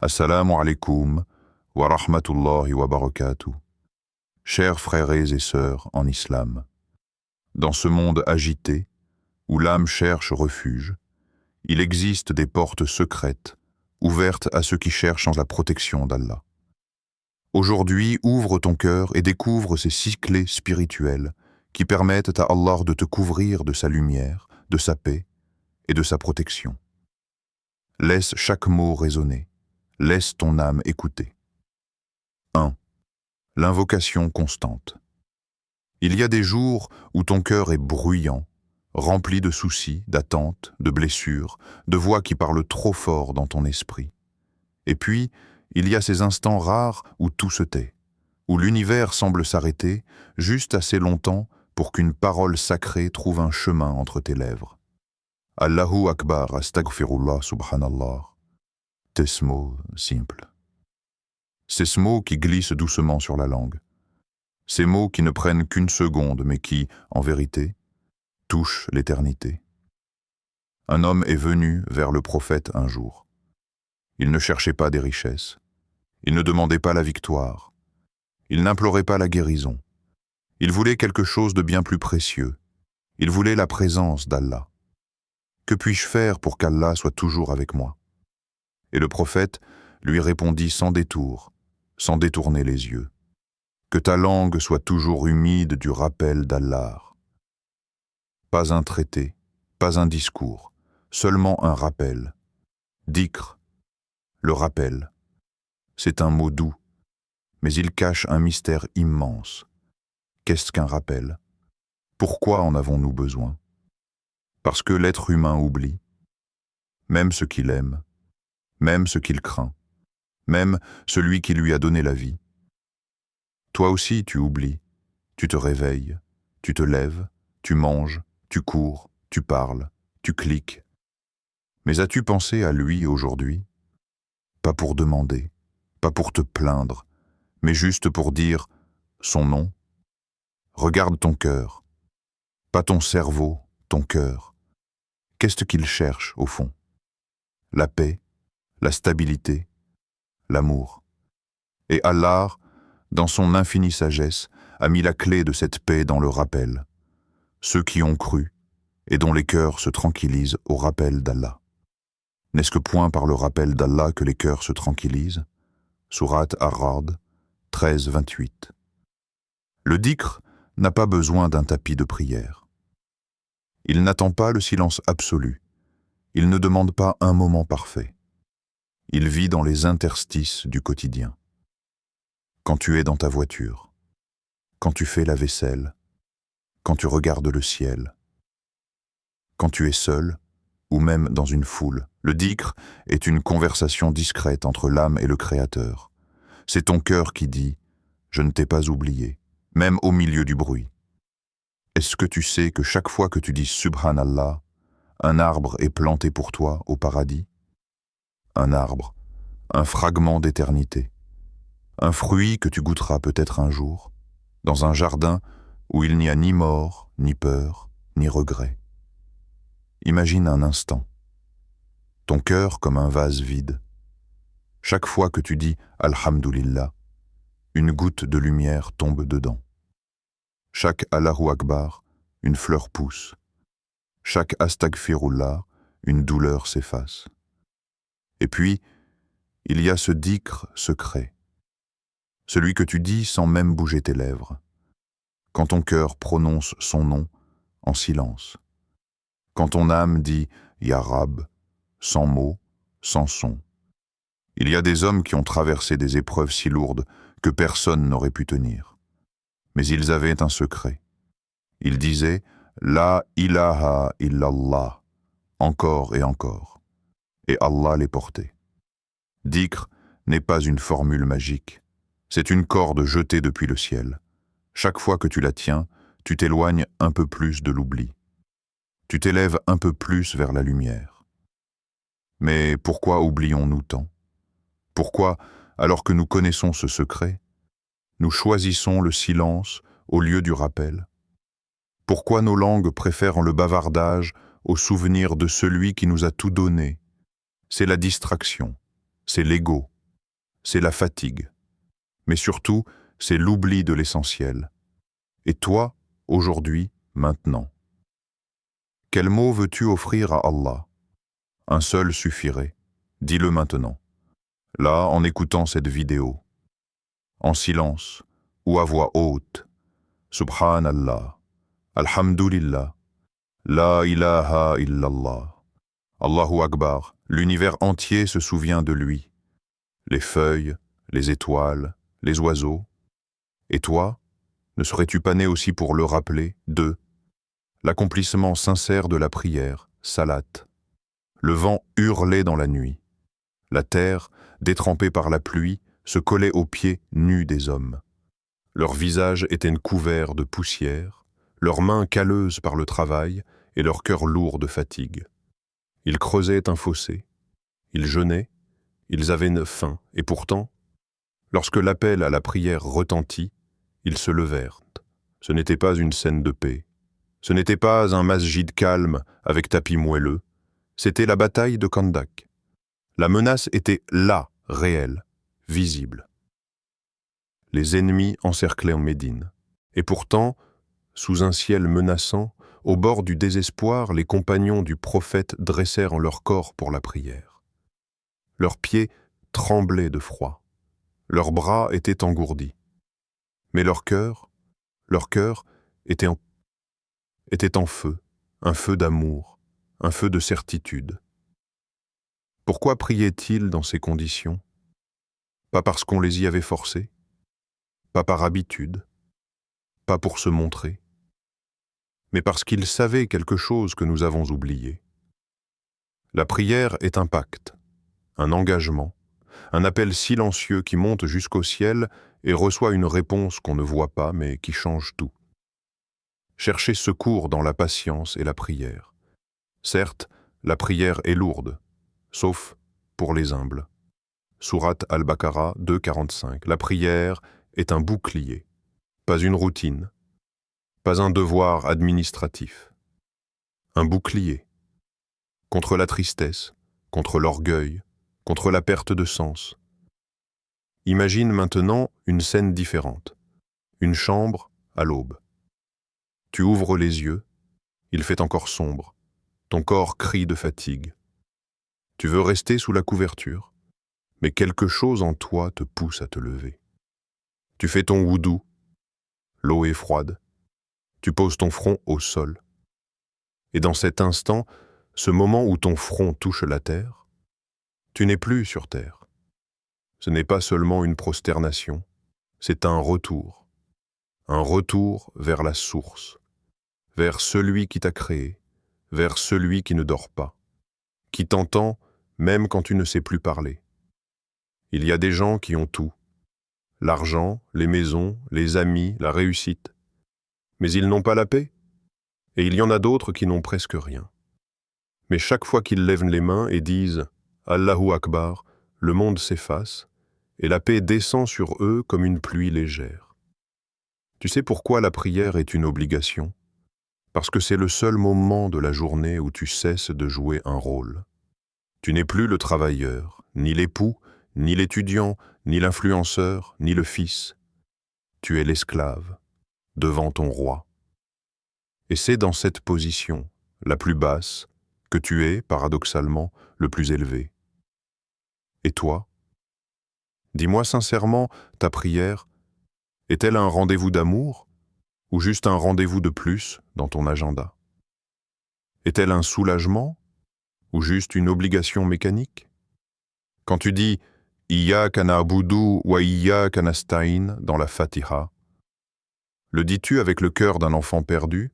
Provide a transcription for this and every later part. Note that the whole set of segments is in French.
Assalamu alaikum wa rahmatullahi wa barakatuh. Chers frères et sœurs en islam, dans ce monde agité, où l'âme cherche refuge, il existe des portes secrètes, ouvertes à ceux qui cherchent la protection d'Allah. Aujourd'hui, ouvre ton cœur et découvre ces 6 clés spirituelles qui permettent à Allah de te couvrir de sa lumière, de sa paix et de sa protection. Laisse chaque mot résonner. Laisse ton âme écouter. 1. L'invocation constante. Il y a des jours où ton cœur est bruyant, rempli de soucis, d'attentes, de blessures, de voix qui parlent trop fort dans ton esprit. Et puis, il y a ces instants rares où tout se tait, où l'univers semble s'arrêter juste assez longtemps pour qu'une parole sacrée trouve un chemin entre tes lèvres. Allahu Akbar, Astaghfirullah, Subhanallah. Tes mots simples. Ces mots qui glissent doucement sur la langue. Ces mots qui ne prennent qu'une seconde, mais qui, en vérité, touchent l'éternité. Un homme est venu vers le prophète un jour. Il ne cherchait pas des richesses. Il ne demandait pas la victoire. Il n'implorait pas la guérison. Il voulait quelque chose de bien plus précieux. Il voulait la présence d'Allah. Que puis-je faire pour qu'Allah soit toujours avec moi ? Et le prophète lui répondit sans détour, sans détourner les yeux. Que ta langue soit toujours humide du rappel d'Allah. Pas un traité, pas un discours, seulement un rappel. Dhikr, le rappel. C'est un mot doux, mais il cache un mystère immense. Qu'est-ce qu'un rappel ? Pourquoi en avons-nous besoin ? Parce que l'être humain oublie, même ce qu'il aime, même ce qu'il craint, même celui qui lui a donné la vie. Toi aussi tu oublies, tu te réveilles, tu te lèves, tu manges, tu cours, tu parles, tu cliques. Mais as-tu pensé à lui aujourd'hui ? Pas pour demander, pas pour te plaindre, mais juste pour dire son nom. Regarde ton cœur, pas ton cerveau, ton cœur. Qu'est-ce qu'il cherche au fond ? La paix, la stabilité, l'amour. Et Allah, dans son infinie sagesse, a mis la clé de cette paix dans le rappel. Ceux qui ont cru et dont les cœurs se tranquillisent au rappel d'Allah. N'est-ce que point par le rappel d'Allah que les cœurs se tranquillisent ? Sourate Ar-Ra'd 13-28. Le dhikr n'a pas besoin d'un tapis de prière. Il n'attend pas le silence absolu. Il ne demande pas un moment parfait. Il vit dans les interstices du quotidien. Quand tu es dans ta voiture, quand tu fais la vaisselle, quand tu regardes le ciel, quand tu es seul ou même dans une foule, le dhikr est une conversation discrète entre l'âme et le Créateur. C'est ton cœur qui dit « Je ne t'ai pas oublié », même au milieu du bruit. Est-ce que tu sais que chaque fois que tu dis « Subhanallah », un arbre est planté pour toi au paradis ? Un arbre, un fragment d'éternité, un fruit que tu goûteras peut-être un jour, dans un jardin où il n'y a ni mort, ni peur, ni regret. Imagine un instant, ton cœur comme un vase vide. Chaque fois que tu dis « Alhamdulillah », une goutte de lumière tombe dedans. Chaque Allahu Akbar, une fleur pousse. Chaque Astaghfirullah, une douleur s'efface. Et puis, il y a ce dhikr secret, celui que tu dis sans même bouger tes lèvres, quand ton cœur prononce son nom en silence, quand ton âme dit « Ya Rab » sans mots, sans son. Il y a des hommes qui ont traversé des épreuves si lourdes que personne n'aurait pu tenir. Mais ils avaient un secret. Ils disaient « La ilaha illallah » encore et encore. Et Allah les portait. Dhikr n'est pas une formule magique. C'est une corde jetée depuis le ciel. Chaque fois que tu la tiens, tu t'éloignes un peu plus de l'oubli. Tu t'élèves un peu plus vers la lumière. Mais pourquoi oublions-nous tant ? Pourquoi, alors que nous connaissons ce secret, nous choisissons le silence au lieu du rappel ? Pourquoi nos langues préfèrent le bavardage au souvenir de celui qui nous a tout donné ? C'est la distraction, c'est l'ego, c'est la fatigue, mais surtout, c'est l'oubli de l'essentiel. Et toi, aujourd'hui, maintenant, quel mot veux-tu offrir à Allah? Un seul suffirait. Dis-le maintenant. Là, en écoutant cette vidéo. En silence ou à voix haute. Subhanallah. Alhamdulillah. La ilaha illallah. Allahu Akbar. L'univers entier se souvient de lui. Les feuilles, les étoiles, les oiseaux. Et toi, ne serais-tu pas né aussi pour le rappeler? 2. L'accomplissement sincère de la prière, salat. Le vent hurlait dans la nuit. La terre, détrempée par la pluie, se collait aux pieds nus des hommes. Leurs visages étaient couverts de poussière, leurs mains calleuses par le travail et leur cœur lourd de fatigue. Ils creusaient un fossé, ils jeûnaient, ils avaient faim, et pourtant, lorsque l'appel à la prière retentit, ils se levèrent. Ce n'était pas une scène de paix. Ce n'était pas un masjid calme avec tapis moelleux. C'était la bataille de Kandak. La menace était là, réelle, visible. Les ennemis encerclaient en Médine. Et pourtant, sous un ciel menaçant, au bord du désespoir, les compagnons du prophète dressèrent en leur corps pour la prière. Leurs pieds tremblaient de froid. Leurs bras étaient engourdis. Mais leur cœur était en feu, un feu d'amour, un feu de certitude. Pourquoi priaient-ils dans ces conditions? Pas parce qu'on les y avait forcés, pas par habitude, pas pour se montrer, mais parce qu'ils savaient quelque chose que nous avons oublié. La prière est un pacte, un engagement, un appel silencieux qui monte jusqu'au ciel et reçoit une réponse qu'on ne voit pas mais qui change tout. Cherchez secours dans la patience et la prière. Certes, la prière est lourde, sauf pour les humbles. Sourate Al-Baqarah 2,45. La prière est un bouclier, pas une routine, pas un devoir administratif. Un bouclier contre la tristesse, contre l'orgueil, contre la perte de sens. Imagine maintenant une scène différente, une chambre à l'aube. Tu ouvres les yeux, il fait encore sombre, ton corps crie de fatigue. Tu veux rester sous la couverture, mais quelque chose en toi te pousse à te lever. Tu fais ton wudu, l'eau est froide, tu poses ton front au sol. Et dans cet instant, ce moment où ton front touche la terre, tu n'es plus sur terre. Ce n'est pas seulement une prosternation, c'est un retour vers la source, vers celui qui t'a créé, vers celui qui ne dort pas, qui t'entend même quand tu ne sais plus parler. Il y a des gens qui ont tout, l'argent, les maisons, les amis, la réussite, mais ils n'ont pas la paix. Et il y en a d'autres qui n'ont presque rien. Mais chaque fois qu'ils lèvent les mains et disent « Allahu Akbar », le monde s'efface et la paix descend sur eux comme une pluie légère. Tu sais pourquoi la prière est une obligation? Parce que c'est le seul moment de la journée où tu cesses de jouer un rôle. Tu n'es plus le travailleur, ni l'époux, ni l'étudiant, ni l'influenceur, ni le fils. Tu es l'esclave, devant ton roi. Et c'est dans cette position, la plus basse, que tu es, paradoxalement, le plus élevé. Et toi? Dis-moi sincèrement, ta prière, est-elle un rendez-vous d'amour ou juste un rendez-vous de plus dans ton agenda? Est-elle un soulagement ou juste une obligation mécanique? Quand tu dis « Iyyaka na'budu wa iyyaka nasta'in » dans la Fatiha, le dis-tu avec le cœur d'un enfant perdu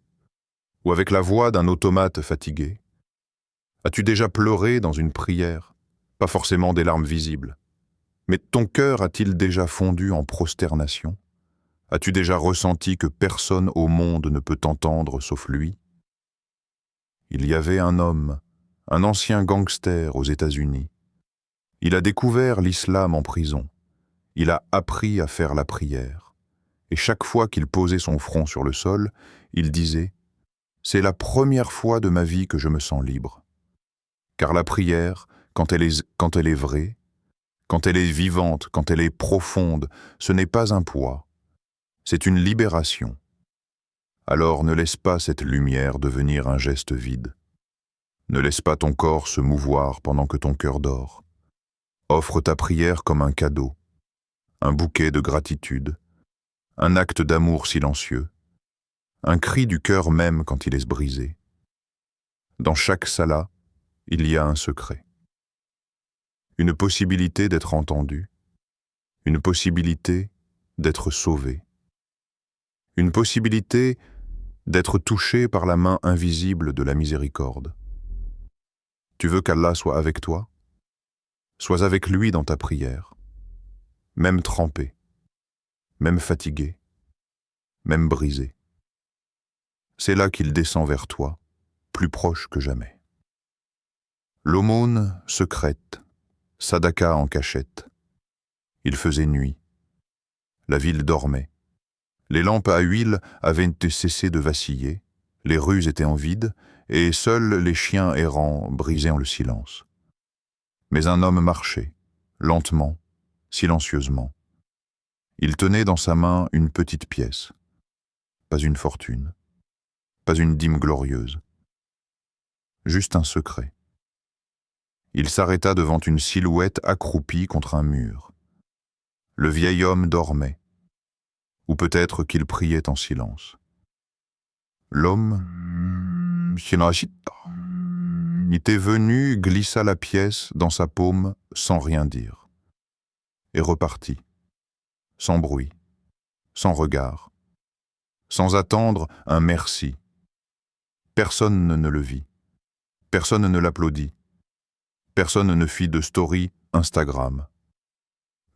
ou avec la voix d'un automate fatigué? As-tu déjà pleuré dans une prière? Pas forcément des larmes visibles. Mais ton cœur a-t-il déjà fondu en prosternation? As-tu déjà ressenti que personne au monde ne peut t'entendre sauf lui? Il y avait un homme, un ancien gangster aux États-Unis. Il a découvert l'islam en prison. Il a appris à faire la prière. Et chaque fois qu'il posait son front sur le sol, il disait « C'est la première fois de ma vie que je me sens libre. » Car la prière, quand elle est vraie, quand elle est vivante, quand elle est profonde, ce n'est pas un poids, c'est une libération. Alors ne laisse pas cette lumière devenir un geste vide. Ne laisse pas ton corps se mouvoir pendant que ton cœur dort. Offre ta prière comme un cadeau, un bouquet de gratitude, un acte d'amour silencieux, un cri du cœur même quand il est brisé. Dans chaque salat, il y a un secret. Une possibilité d'être entendu, une possibilité d'être sauvé, une possibilité d'être touché par la main invisible de la miséricorde. Tu veux qu'Allah soit avec toi? Sois avec lui dans ta prière, même trempé, même fatigué, même brisé. C'est là qu'il descend vers toi, plus proche que jamais. L'aumône secrète, Sadaka en cachette. Il faisait nuit. La ville dormait. Les lampes à huile avaient cessé de vaciller, les rues étaient en vide, et seuls les chiens errants brisaient le silence. Mais un homme marchait, lentement, silencieusement. Il tenait dans sa main une petite pièce. Pas une fortune, pas une dîme glorieuse. Juste un secret. Il s'arrêta devant une silhouette accroupie contre un mur. Le vieil homme dormait, ou peut-être qu'il priait en silence. L'homme, était venu, glissa la pièce dans sa paume sans rien dire, et repartit, sans bruit, sans regard, sans attendre un merci. Personne ne le vit, personne ne l'applaudit, personne ne fit de story Instagram.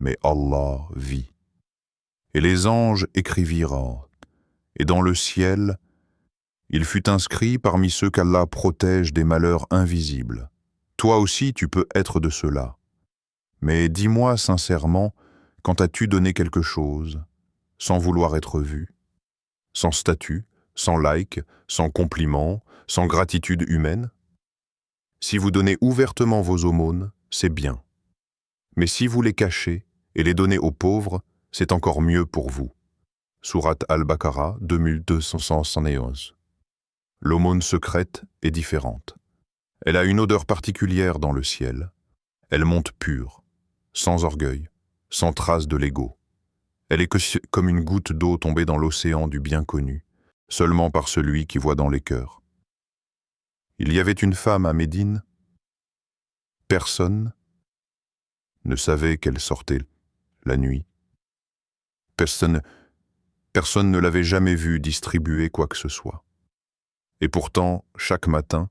Mais Allah vit. Et les anges écrivirent, et dans le ciel, il fut inscrit parmi ceux qu'Allah protège des malheurs invisibles. Toi aussi tu peux être de ceux-là. Mais dis-moi sincèrement, quand as-tu donné quelque chose, sans vouloir être vu, sans statut, sans like, sans compliment, sans gratitude humaine? Si vous donnez ouvertement vos aumônes, c'est bien. Mais si vous les cachez et les donnez aux pauvres, c'est encore mieux pour vous. Sourate Al-Baqarah 2271. L'aumône secrète est différente. Elle a une odeur particulière dans le ciel. Elle monte pure, sans orgueil, sans trace de l'ego. Elle est comme une goutte d'eau tombée dans l'océan du bien connu, seulement par celui qui voit dans les cœurs. Il y avait une femme à Médine. Personne ne savait qu'elle sortait la nuit. Personne ne l'avait jamais vue distribuer quoi que ce soit. Et pourtant, chaque matin,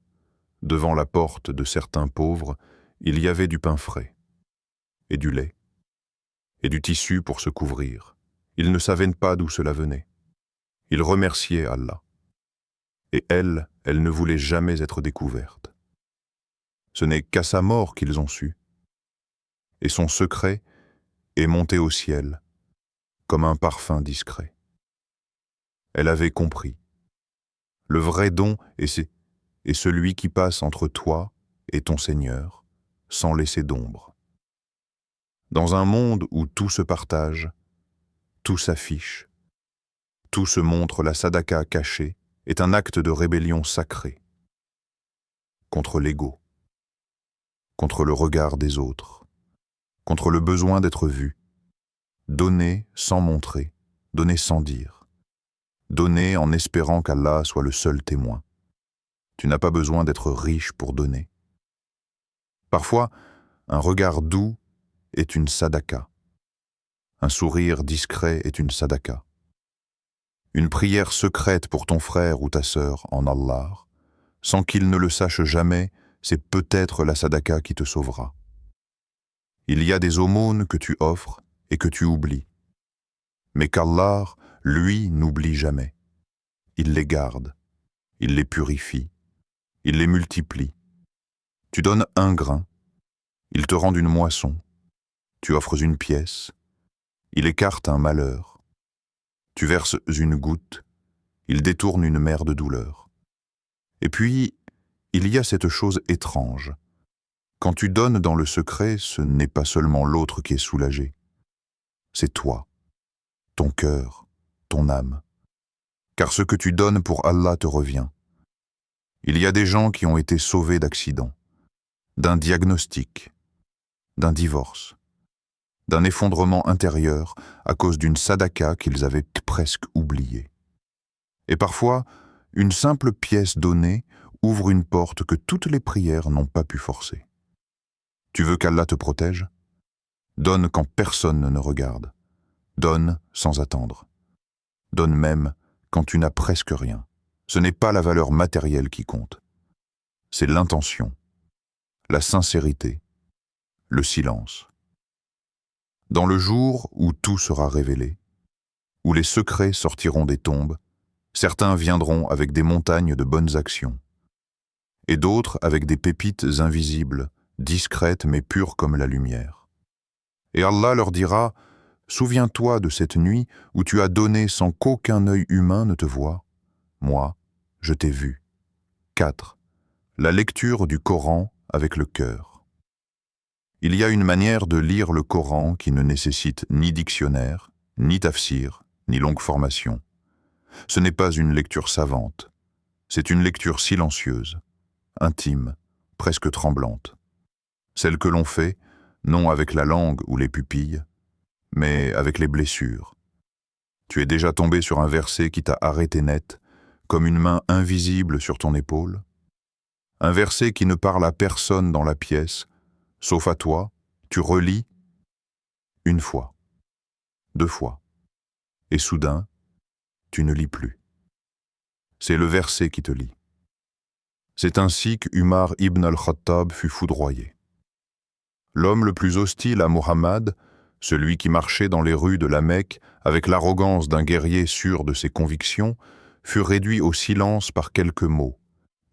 devant la porte de certains pauvres, il y avait du pain frais, et du lait, et du tissu pour se couvrir. Ils ne savaient pas d'où cela venait. Ils remerciaient Allah. Et elle ne voulait jamais être découverte. Ce n'est qu'à sa mort qu'ils ont su. Et son secret est monté au ciel, comme un parfum discret. Elle avait compris. Le vrai don est celui qui passe entre toi et ton Seigneur, sans laisser d'ombre. Dans un monde où tout se partage, tout s'affiche, tout se montre, la sadaka cachée est un acte de rébellion sacré contre l'ego, contre le regard des autres, contre le besoin d'être vu. Donner sans montrer, donner sans dire. Donner en espérant qu'Allah soit le seul témoin. Tu n'as pas besoin d'être riche pour donner. Parfois, un regard doux est une sadaka. Un sourire discret est une sadaka. Une prière secrète pour ton frère ou ta sœur en Allah, sans qu'il ne le sache jamais, c'est peut-être la sadaka qui te sauvera. Il y a des aumônes que tu offres et que tu oublies. Mais qu'Allah, lui, n'oublie jamais. Il les garde, il les purifie, il les multiplie. Tu donnes un grain, il te rend une moisson. Tu offres une pièce, il écarte un malheur. Tu verses une goutte, il détourne une mer de douleur. Et puis, il y a cette chose étrange. Quand tu donnes dans le secret, ce n'est pas seulement l'autre qui est soulagé. C'est toi, ton cœur, ton âme. Car ce que tu donnes pour Allah te revient. Il y a des gens qui ont été sauvés d'accidents, d'un diagnostic, d'un divorce, d'un effondrement intérieur à cause d'une sadaka qu'ils avaient presque oubliée. Et parfois, une simple pièce donnée ouvre une porte que toutes les prières n'ont pas pu forcer. Tu veux qu'Allah te protège? Donne quand personne ne regarde. Donne sans attendre. Donne même quand tu n'as presque rien. Ce n'est pas la valeur matérielle qui compte. C'est l'intention, la sincérité, le silence. Dans le jour où tout sera révélé, où les secrets sortiront des tombes, certains viendront avec des montagnes de bonnes actions, et d'autres avec des pépites invisibles, discrètes mais pures comme la lumière. Et Allah leur dira, « Souviens-toi de cette nuit où tu as donné sans qu'aucun œil humain ne te voie. Moi, je t'ai vu. » 4. La lecture du Coran avec le cœur. Il y a une manière de lire le Coran qui ne nécessite ni dictionnaire, ni tafsir, ni longue formation. Ce n'est pas une lecture savante, c'est une lecture silencieuse, intime, presque tremblante. Celle que l'on fait, non avec la langue ou les pupilles, mais avec les blessures. Tu es déjà tombé sur un verset qui t'a arrêté net, comme une main invisible sur ton épaule. Un verset qui ne parle à personne dans la pièce, sauf à toi, tu relis une fois, 2 fois, et soudain, tu ne lis plus. C'est le verset qui te lie. C'est ainsi qu'Umar ibn al-Khattab fut foudroyé. L'homme le plus hostile à Mohammed, celui qui marchait dans les rues de la Mecque avec l'arrogance d'un guerrier sûr de ses convictions, fut réduit au silence par quelques mots,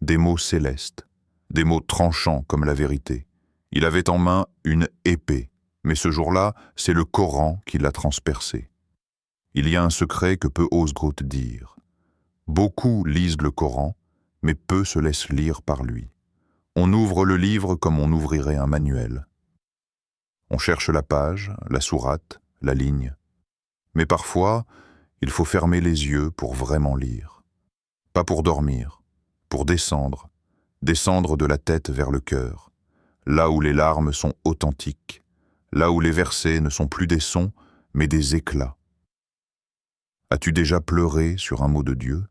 des mots célestes, des mots tranchants comme la vérité. Il avait en main une épée, mais ce jour-là, c'est le Coran qui l'a transpercé. Il y a un secret que peu osent dire. Beaucoup lisent le Coran, mais peu se laissent lire par lui. On ouvre le livre comme on ouvrirait un manuel. On cherche la page, la sourate, la ligne. Mais parfois, il faut fermer les yeux pour vraiment lire. Pas pour dormir, pour descendre de la tête vers le cœur, là où les larmes sont authentiques, là où les versets ne sont plus des sons, mais des éclats. As-tu déjà pleuré sur un mot de Dieu?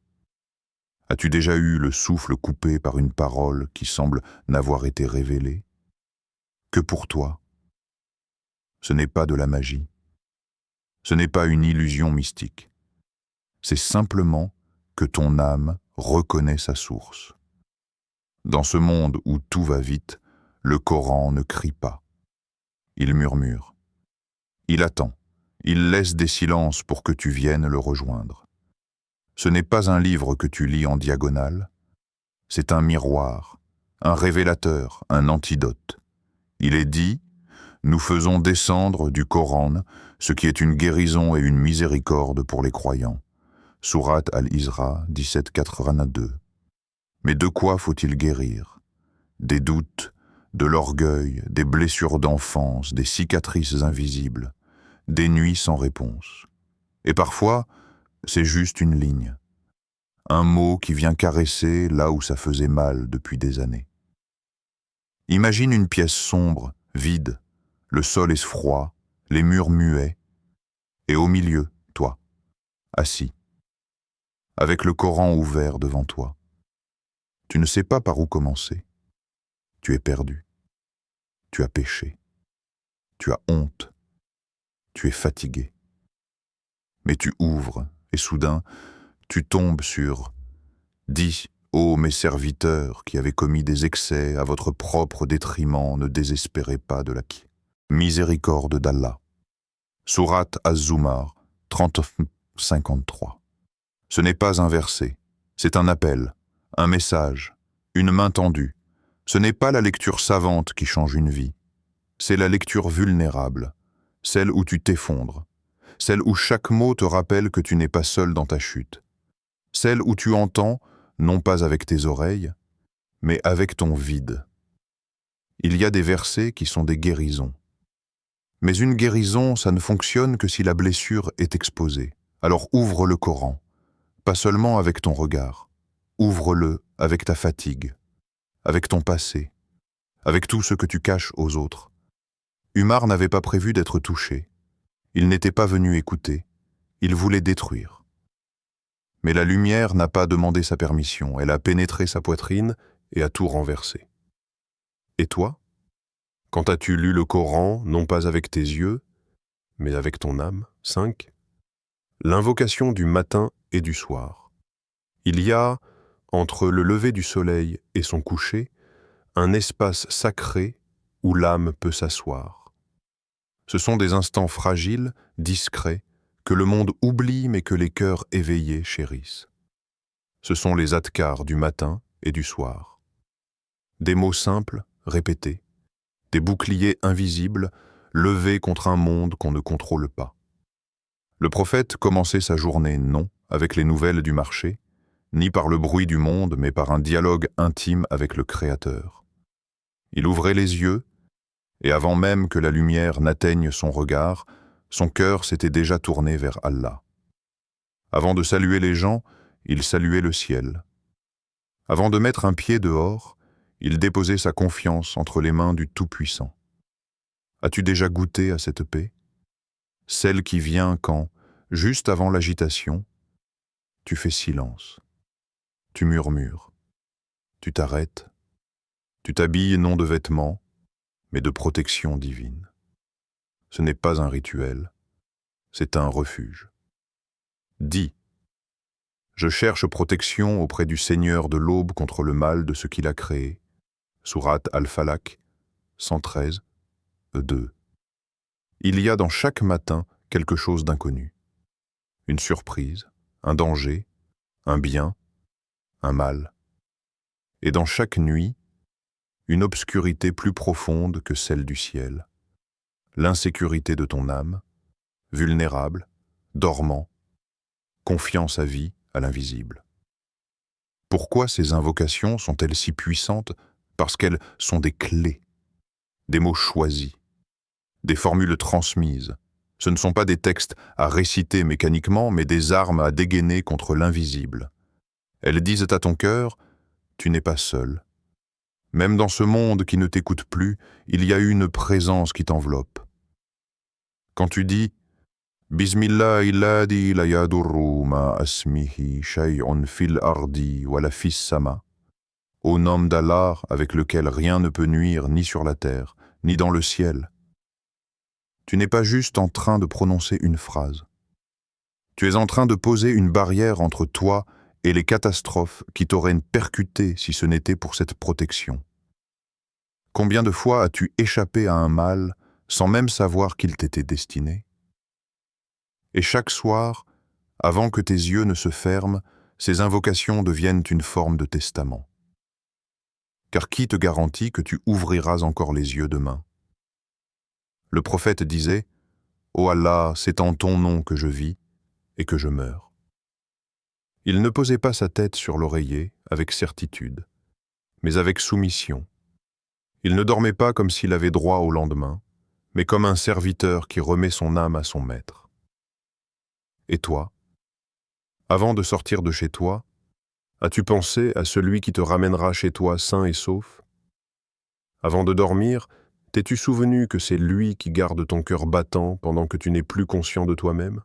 As-tu déjà eu le souffle coupé par une parole qui semble n'avoir été révélée? Que pour toi, ce n'est pas de la magie, ce n'est pas une illusion mystique, c'est simplement que ton âme reconnaît sa source. Dans ce monde où tout va vite, le Coran ne crie pas. Il murmure. Il attend. Il laisse des silences pour que tu viennes le rejoindre. Ce n'est pas un livre que tu lis en diagonale. C'est un miroir, un révélateur, un antidote. Il est dit, nous faisons descendre du Coran ce qui est une guérison et une miséricorde pour les croyants. Sourate Al-Isra 1782. Mais de quoi faut-il guérir? Des doutes, de l'orgueil, des blessures d'enfance, des cicatrices invisibles, des nuits sans réponse. Et parfois, c'est juste une ligne. Un mot qui vient caresser là où ça faisait mal depuis des années. Imagine une pièce sombre, vide, le sol est froid, les murs muets, et au milieu, toi, assis, avec le Coran ouvert devant toi. Tu ne sais pas par où commencer. Tu es perdu. Tu as péché. Tu as honte. Tu es fatigué. Mais tu ouvres, et soudain, tu tombes sur « Dis, ô mes serviteurs qui avez commis des excès à votre propre détriment, ne désespérez pas de la miséricorde d'Allah. » Sourate Az-Zumar 30-53. Ce n'est pas un verset, c'est un appel, un message, une main tendue. Ce n'est pas la lecture savante qui change une vie, c'est la lecture vulnérable, celle où tu t'effondres, celle où chaque mot te rappelle que tu n'es pas seul dans ta chute, celle où tu entends, non pas avec tes oreilles, mais avec ton vide. Il y a des versets qui sont des guérisons. Mais une guérison, ça ne fonctionne que si la blessure est exposée. Alors ouvre le Coran, pas seulement avec ton regard. Ouvre-le avec ta fatigue, avec ton passé, avec tout ce que tu caches aux autres. Umar n'avait pas prévu d'être touché. Il n'était pas venu écouter. Il voulait détruire. Mais la lumière n'a pas demandé sa permission. Elle a pénétré sa poitrine et a tout renversé. Et toi? Quand as-tu lu le Coran, non pas avec tes yeux, mais avec ton âme? 5. L'invocation du matin et du soir. Il y a, entre le lever du soleil et son coucher, un espace sacré où l'âme peut s'asseoir. Ce sont des instants fragiles, discrets, que le monde oublie mais que les cœurs éveillés chérissent. Ce sont les adhkars du matin et du soir. Des mots simples, répétés, des boucliers invisibles, levés contre un monde qu'on ne contrôle pas. Le prophète commençait sa journée non avec les nouvelles du marché, ni par le bruit du monde, mais par un dialogue intime avec le Créateur. Il ouvrait les yeux, et avant même que la lumière n'atteigne son regard, son cœur s'était déjà tourné vers Allah. Avant de saluer les gens, il saluait le ciel. Avant de mettre un pied dehors, il déposait sa confiance entre les mains du Tout-Puissant. As-tu déjà goûté à cette paix? Celle qui vient quand, juste avant l'agitation, tu fais silence. Tu murmures, tu t'arrêtes, tu t'habilles non de vêtements, mais de protection divine. Ce n'est pas un rituel, c'est un refuge. Dis, je cherche protection auprès du Seigneur de l'aube contre le mal de ce qu'il a créé. Sourate Al-Falaq, 113, 2. Il y a dans chaque matin quelque chose d'inconnu. Une surprise, un danger, un bien, un mal. Et dans chaque nuit, une obscurité plus profonde que celle du ciel. L'insécurité de ton âme, vulnérable, dormant, confiant sa vie à l'invisible. Pourquoi ces invocations sont-elles si puissantes? Parce qu'elles sont des clés, des mots choisis, des formules transmises. Ce ne sont pas des textes à réciter mécaniquement, mais des armes à dégainer contre l'invisible. Elles disent à ton cœur, tu n'es pas seul. Même dans ce monde qui ne t'écoute plus, il y a une présence qui t'enveloppe. Quand tu dis « Bismillahi ladhi la yadurru ma asmihi shay'un fil ardi wa la fis sama » au nom d'Allah avec lequel rien ne peut nuire ni sur la terre, ni dans le ciel. Tu n'es pas juste en train de prononcer une phrase. Tu es en train de poser une barrière entre toi et les catastrophes qui t'auraient percuté si ce n'était pour cette protection. Combien de fois as-tu échappé à un mal sans même savoir qu'il t'était destiné? Et chaque soir, avant que tes yeux ne se ferment, ces invocations deviennent une forme de testament. Car qui te garantit que tu ouvriras encore les yeux demain? Le prophète disait « Ô Allah, c'est en ton nom que je vis et que je meurs. » Il ne posait pas sa tête sur l'oreiller avec certitude, mais avec soumission. Il ne dormait pas comme s'il avait droit au lendemain, mais comme un serviteur qui remet son âme à son maître. Et toi, avant de sortir de chez toi, as-tu pensé à celui qui te ramènera chez toi sain et sauf? Avant de dormir, t'es-tu souvenu que c'est lui qui garde ton cœur battant pendant que tu n'es plus conscient de toi-même?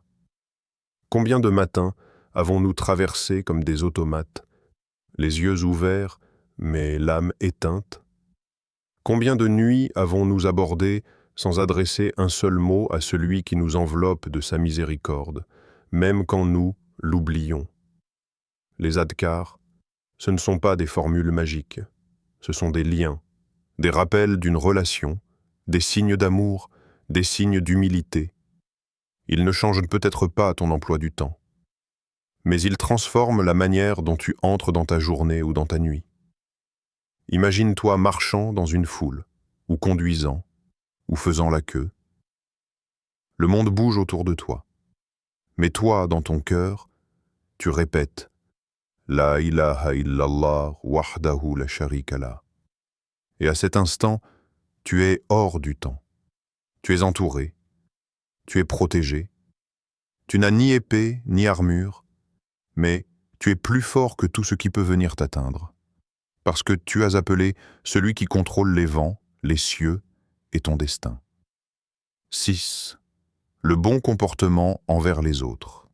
Combien de matins avons-nous traversé comme des automates, les yeux ouverts, mais l'âme éteinte? Combien de nuits avons-nous abordées sans adresser un seul mot à celui qui nous enveloppe de sa miséricorde, même quand nous l'oublions? Les adhkars, ce ne sont pas des formules magiques, ce sont des liens, des rappels d'une relation, des signes d'amour, des signes d'humilité. Ils ne changent peut-être pas ton emploi du temps, mais ils transforment la manière dont tu entres dans ta journée ou dans ta nuit. Imagine-toi marchant dans une foule, ou conduisant, ou faisant la queue. Le monde bouge autour de toi, mais toi, dans ton cœur, tu répètes « La ilaha illallah wahdahu la sharika lah ». Et à cet instant, Tu es hors du temps. Tu es entouré. Tu es protégé. Tu n'as ni épée, ni armure, mais tu es plus fort que tout ce qui peut venir t'atteindre. Parce que tu as appelé celui qui contrôle les vents, les cieux et ton destin. 6. Le bon comportement envers les autres.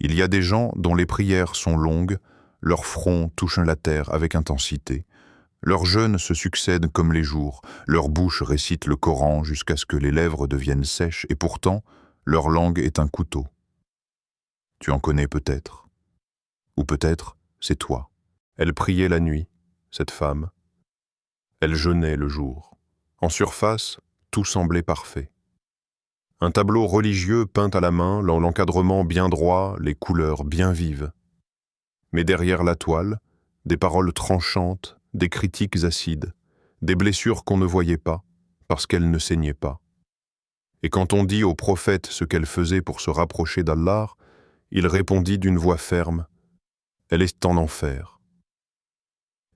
Il y a des gens dont les prières sont longues, leurs fronts touchent la terre avec intensité, leurs jeûnes se succèdent comme les jours, leur bouche récite le Coran jusqu'à ce que les lèvres deviennent sèches, et pourtant, leur langue est un couteau. Tu en connais peut-être. Ou peut-être, c'est toi. Elle priait la nuit, cette femme. Elle jeûnait le jour. En surface, tout semblait parfait. Un tableau religieux peint à la main, l'encadrement bien droit, les couleurs bien vives. Mais derrière la toile, des paroles tranchantes, des critiques acides, des blessures qu'on ne voyait pas, parce qu'elles ne saignaient pas. Et quand on dit au prophète ce qu'elle faisait pour se rapprocher d'Allah, il répondit d'une voix ferme, « Elle est en enfer ».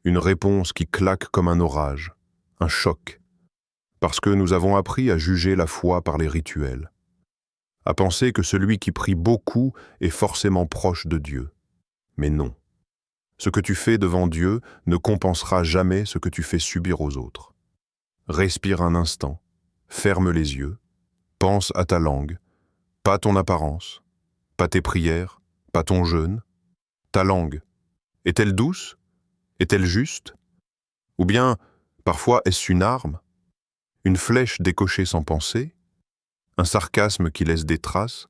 Une réponse qui claque comme un orage, un choc, parce que nous avons appris à juger la foi par les rituels, à penser que celui qui prie beaucoup est forcément proche de Dieu. Mais non. Ce que tu fais devant Dieu ne compensera jamais ce que tu fais subir aux autres. Respire un instant, ferme les yeux, pense à ta langue, pas ton apparence, pas tes prières, pas ton jeûne. Ta langue, est-elle douce? Est-elle juste? Ou bien, parfois, est-ce une arme? Une flèche décochée sans penser? Un sarcasme qui laisse des traces?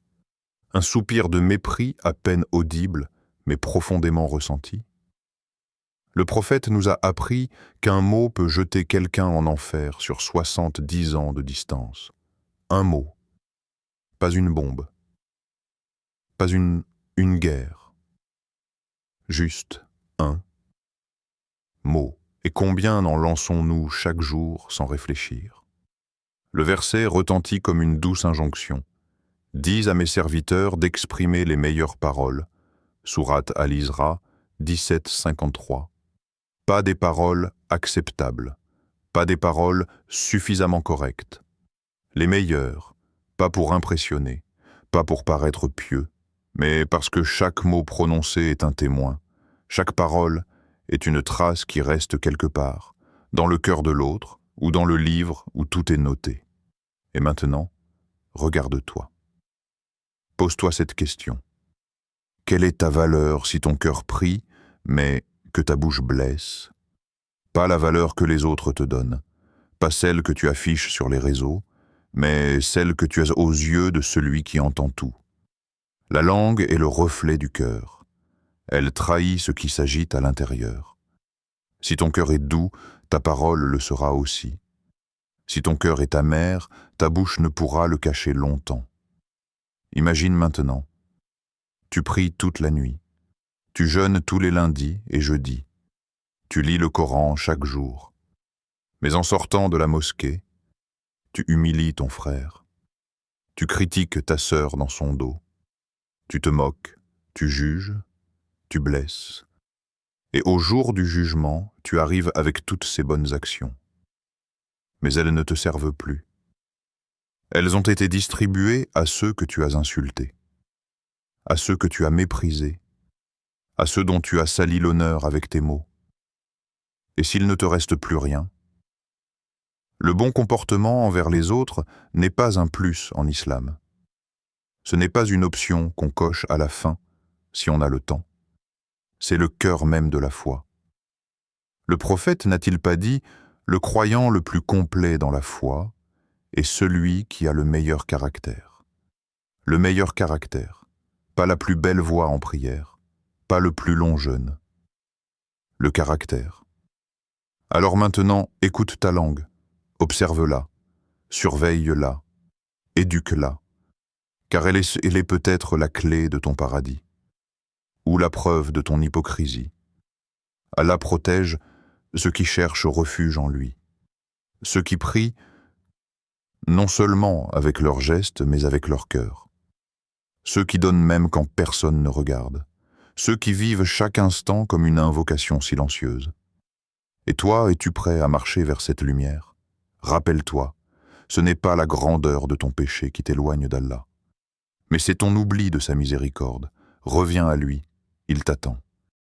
Un soupir de mépris à peine audible, mais profondément ressenti? Le prophète nous a appris qu'un mot peut jeter quelqu'un en enfer sur 70 ans de distance. Un mot. Pas une bombe. Pas une guerre. Juste un mot. Et combien en lançons-nous chaque jour sans réfléchir? Le verset retentit comme une douce injonction. « Dis à mes serviteurs d'exprimer les meilleures paroles. » Sourate Al-Isra, 17-53. Pas des paroles acceptables, pas des paroles suffisamment correctes. Les meilleures, pas pour impressionner, pas pour paraître pieux, mais parce que chaque mot prononcé est un témoin, chaque parole est une trace qui reste quelque part, dans le cœur de l'autre ou dans le livre où tout est noté. Et maintenant, regarde-toi. Pose-toi cette question. Quelle est ta valeur si ton cœur prie, mais que ta bouche blesse? Pas la valeur que les autres te donnent, pas celle que tu affiches sur les réseaux, mais celle que tu as aux yeux de celui qui entend tout. La langue est le reflet du cœur. Elle trahit ce qui s'agite à l'intérieur. Si ton cœur est doux, ta parole le sera aussi. Si ton cœur est amer, ta bouche ne pourra le cacher longtemps. Imagine maintenant. Tu pries toute la nuit. Tu jeûnes tous les lundis et jeudis. Tu lis le Coran chaque jour. Mais en sortant de la mosquée, tu humilies ton frère. Tu critiques ta sœur dans son dos. Tu te moques, tu juges, tu blesses. Et au jour du jugement, tu arrives avec toutes ces bonnes actions. Mais elles ne te servent plus. Elles ont été distribuées à ceux que tu as insultés, à ceux que tu as méprisés, à ceux dont tu as sali l'honneur avec tes mots. Et s'il ne te reste plus rien? Le bon comportement envers les autres n'est pas un plus en islam. Ce n'est pas une option qu'on coche à la fin, si on a le temps. C'est le cœur même de la foi. Le prophète n'a-t-il pas dit « Le croyant le plus complet dans la foi est celui qui a le meilleur caractère ». Le meilleur caractère, pas la plus belle voix en prière, pas le plus long jeûne. Le caractère. Alors maintenant, écoute ta langue, observe-la, surveille-la, éduque-la, car elle est peut-être la clé de ton paradis, ou la preuve de ton hypocrisie. Allah protège ceux qui cherchent refuge en lui, ceux qui prient non seulement avec leurs gestes, mais avec leur cœur, ceux qui donnent même quand personne ne regarde, ceux qui vivent chaque instant comme une invocation silencieuse. Et toi, es-tu prêt à marcher vers cette lumière, Rappelle-toi, ce n'est pas la grandeur de ton péché qui t'éloigne d'Allah, mais c'est ton oubli de sa miséricorde. Reviens à lui, il t'attend.